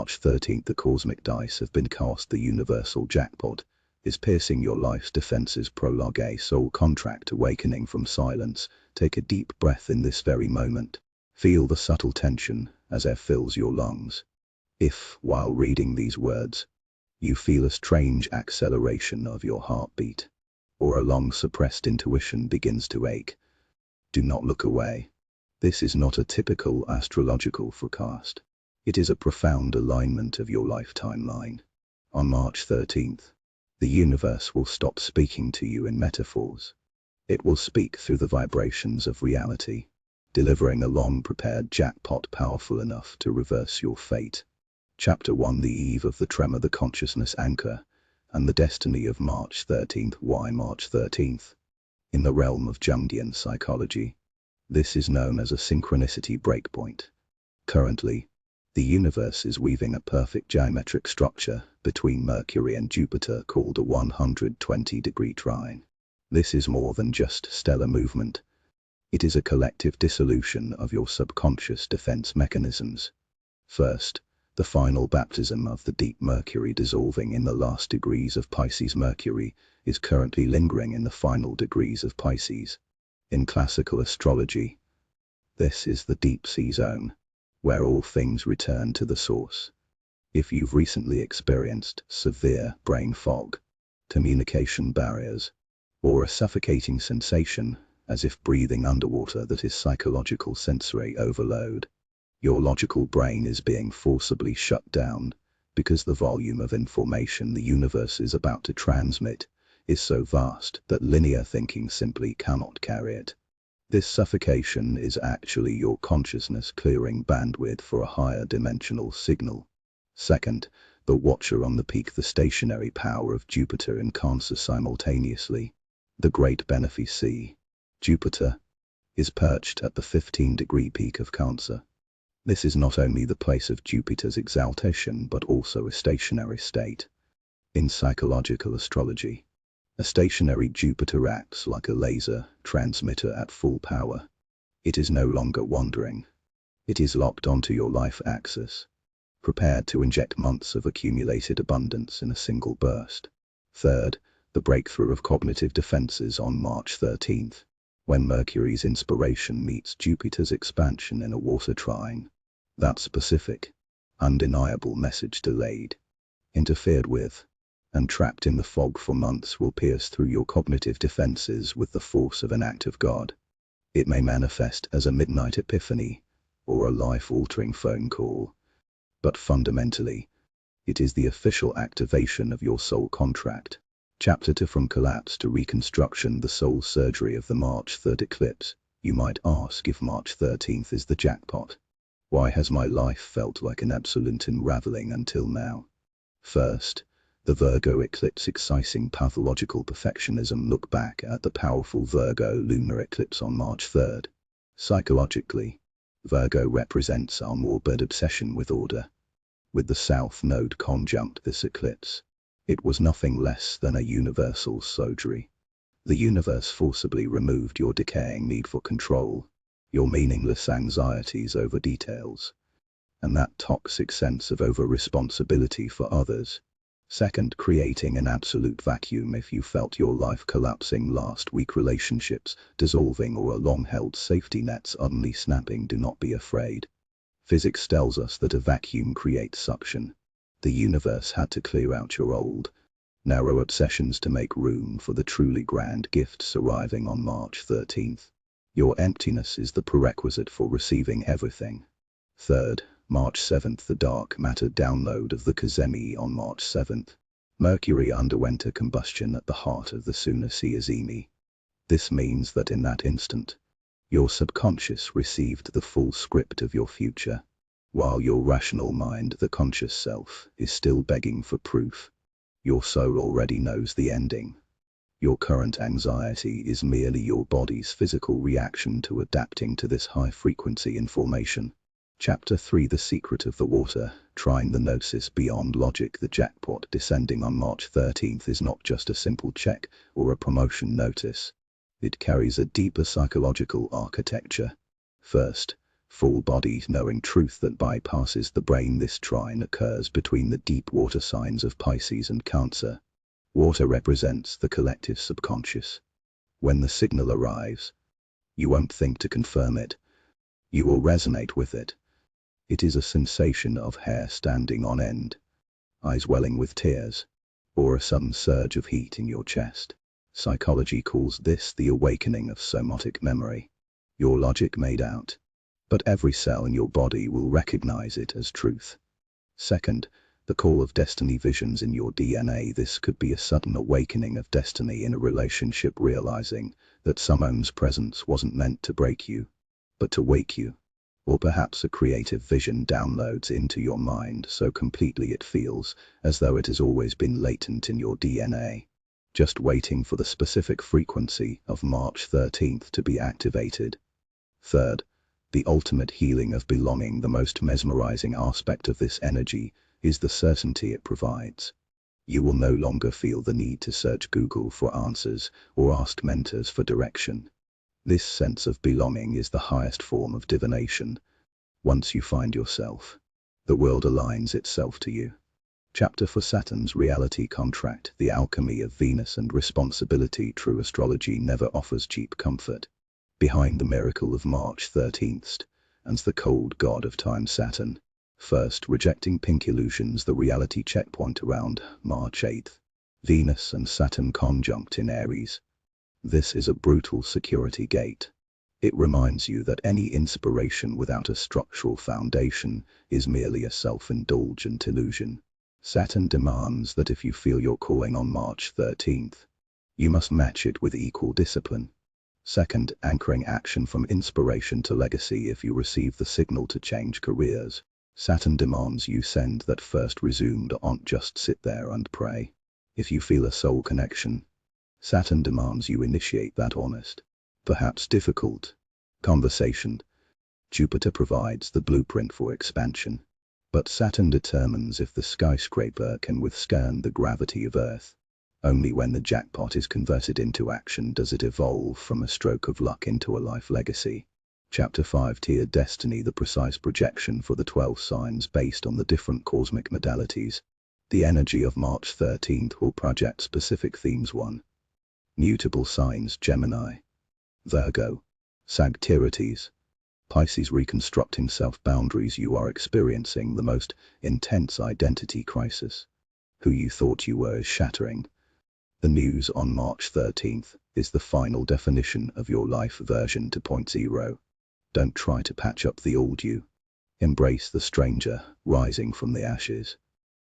March 13th, the cosmic dice have been cast. The universal jackpot is piercing your life's defenses. Prologue: a soul contract awakening from silence. Take a deep breath in this very moment. Feel the subtle tension as air fills your lungs. If, while reading these words, you feel a strange acceleration of your heartbeat, or a long-suppressed intuition begins to ache, do not look away. This is not a typical astrological forecast. It is a profound alignment of your life timeline. On March 13th, the universe will stop speaking to you in metaphors. It will speak through the vibrations of reality, delivering a long-prepared jackpot powerful enough to reverse your fate. Chapter 1: The Eve of the Tremor, the Consciousness Anchor, and the Destiny of March 13th. Why March 13th? In the realm of Jungian psychology, this is known as a synchronicity breakpoint. Currently, the universe is weaving a perfect geometric structure between Mercury and Jupiter called a 120-degree trine. This is more than just stellar movement. It is a collective dissolution of your subconscious defense mechanisms. First, the final baptism of the deep Mercury dissolving in the last degrees of Pisces. Mercury is currently lingering in the final degrees of Pisces. In classical astrology, this is the deep sea zone, where all things return to the source. If you've recently experienced severe brain fog, communication barriers, or a suffocating sensation as if breathing underwater, that is psychological sensory overload. Your logical brain is being forcibly shut down because the volume of information the universe is about to transmit is so vast that linear thinking simply cannot carry it. This suffocation is actually your consciousness clearing bandwidth for a higher dimensional signal. Second, the Watcher on the peak, the stationary power of Jupiter in Cancer. Simultaneously, the great benefice, Jupiter, is perched at the 15-degree peak of Cancer. This is not only the place of Jupiter's exaltation but also a stationary state. In psychological astrology, a stationary Jupiter acts like a laser transmitter at full power. It is no longer wandering. It is locked onto your life axis, prepared to inject months of accumulated abundance in a single burst. Third, the breakthrough of cognitive defenses on March 13th, when Mercury's inspiration meets Jupiter's expansion in a water trine. That specific, undeniable message delayed, interfered with, and trapped in the fog for months will pierce through your cognitive defenses with the force of an act of God. It may manifest as a midnight epiphany or a life-altering phone call, but fundamentally, it is the official activation of your soul contract. Chapter 2: From Collapse to Reconstruction, the soul surgery of the March 3rd eclipse. You might ask, if March 13th is the jackpot, why has my life felt like an absolute unraveling until now? First, the Virgo eclipse excising pathological perfectionism. Look back at the powerful Virgo lunar eclipse on March 3rd. Psychologically, Virgo represents our morbid obsession with order. With the South Node conjunct this eclipse, it was nothing less than a universal surgery. The universe forcibly removed your decaying need for control, your meaningless anxieties over details, and that toxic sense of over-responsibility for others. Second, creating an absolute vacuum. If you felt your life collapsing last week, relationships dissolving, or a long-held safety net suddenly snapping, do not be afraid. Physics tells us that a vacuum creates suction. The universe had to clear out your old, narrow obsessions to make room for the truly grand gifts arriving on March 13th. Your emptiness is the prerequisite for receiving everything. Third, March 7th, the dark matter download of the Cosmos. On March 7th, Mercury underwent a combustion at the heart of the Sunasiyazimi. This means that in that instant, your subconscious received the full script of your future, while your rational mind, the conscious self, is still begging for proof. Your soul already knows the ending. Your current anxiety is merely your body's physical reaction to adapting to this high-frequency information. Chapter 3: The Secret of the Water Trine, the Gnosis beyond logic. The jackpot descending on March 13th is not just a simple check or a promotion notice. It carries a deeper psychological architecture. First, full-body knowing truth that bypasses the brain. This trine occurs between the deep water signs of Pisces and Cancer. Water represents the collective subconscious. When the signal arrives, you won't think to confirm it. You will resonate with it. It is a sensation of hair standing on end, eyes welling with tears, or a sudden surge of heat in your chest. Psychology calls this the awakening of somatic memory. Your logic made out, but every cell in your body will recognize it as truth. Second, the call of destiny visions in your DNA. This could be a sudden awakening of destiny in a relationship, realizing that someone's presence wasn't meant to break you, but to wake you. Or perhaps a creative vision downloads into your mind so completely it feels as though it has always been latent in your DNA, just waiting for the specific frequency of March 13th to be activated. Third, the ultimate healing of belonging. The most mesmerizing aspect of this energy is the certainty it provides. You will no longer feel the need to search Google for answers or ask mentors for direction. This sense of belonging is the highest form of divination. Once you find yourself, the world aligns itself to you. Chapter 4: Saturn's reality contract, the alchemy of Venus and responsibility. True astrology never offers cheap comfort. Behind the miracle of March 13th stands the cold god of time, Saturn. First, rejecting pink illusions, the reality checkpoint around March 8th. Venus and Saturn conjunct in Aries. This is a brutal security gate. It reminds you that any inspiration without a structural foundation is merely a self-indulgent illusion. Saturn demands that if you feel your calling on March 13th, you must match it with equal discipline. Second, anchoring action from inspiration to legacy. If you receive the signal to change careers, Saturn demands you send that first resume. Don't just sit there and pray. If you feel a soul connection, Saturn demands you initiate that honest, perhaps difficult, conversation. Jupiter provides the blueprint for expansion, but Saturn determines if the skyscraper can withstand the gravity of Earth. Only when the jackpot is converted into action does it evolve from a stroke of luck into a life legacy. Chapter 5: Tiered Destiny, the precise projection for the 12 signs based on the different cosmic modalities. The energy of March 13th will project specific themes. 1. Mutable signs: Gemini, Virgo, Sagittarius, Pisces. Reconstructing self-boundaries. You are experiencing the most intense identity crisis. Who you thought you were is shattering. The news on March 13th is the final definition of your life version 2.0. Don't try to patch up the old you. Embrace the stranger rising from the ashes.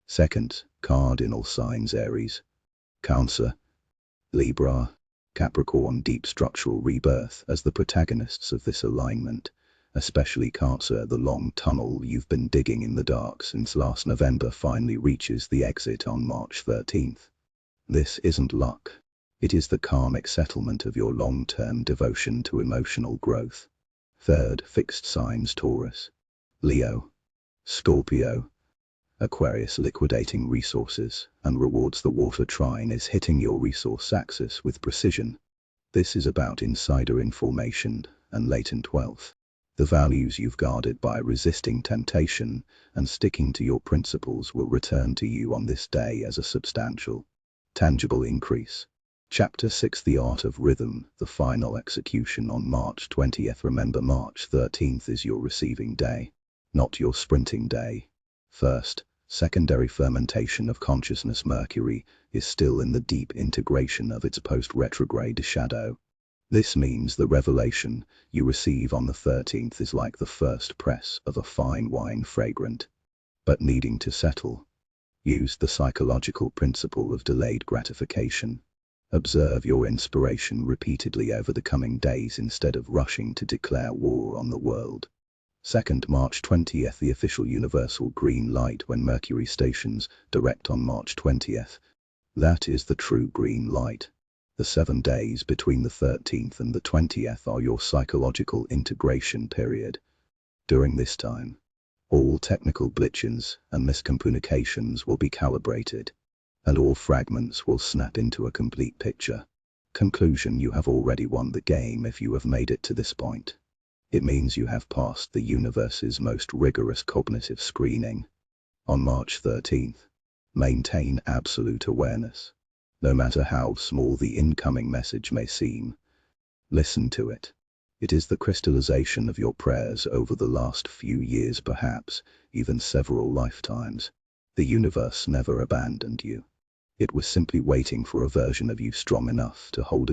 Second, cardinal signs: Aries, Cancer, Libra, Capricorn. Deep structural rebirth as the protagonists of this alignment, especially Cancer. The long tunnel you've been digging in the dark since last November finally reaches the exit on March 13th. This isn't luck. It is the karmic settlement of your long-term devotion to emotional growth. Third, fixed signs: Taurus, Leo, Scorpio, Aquarius. Liquidating resources and rewards. The water trine is hitting your resource axis with precision. This is about insider information and latent wealth. The values you've guarded by resisting temptation and sticking to your principles will return to you on this day as a substantial, tangible increase. Chapter 6: The Art of Rhythm, the final execution on March 20th. Remember, March 13th is your receiving day, not your sprinting day. First, secondary fermentation of consciousness. Mercury is still in the deep integration of its post-retrograde shadow. This means the revelation you receive on the 13th is like the first press of a fine wine, fragrant, but needing to settle. Use the psychological principle of delayed gratification. Observe your inspiration repeatedly over the coming days instead of rushing to declare war on the world. Second, March 20th, the official universal green light. When Mercury stations direct on March 20th, that is the true green light. The 7 days between the 13th and the 20th are your psychological integration period. During this time, all technical glitches and miscommunications will be calibrated, and all fragments will snap into a complete picture. Conclusion: you have already won the game if you have made it to this point. It means you have passed the universe's most rigorous cognitive screening. On March 13th, maintain absolute awareness. No matter how small the incoming message may seem, listen to it. It is the crystallization of your prayers over the last few years, perhaps even several lifetimes. The universe never abandoned you. It was simply waiting for a version of you strong enough to hold a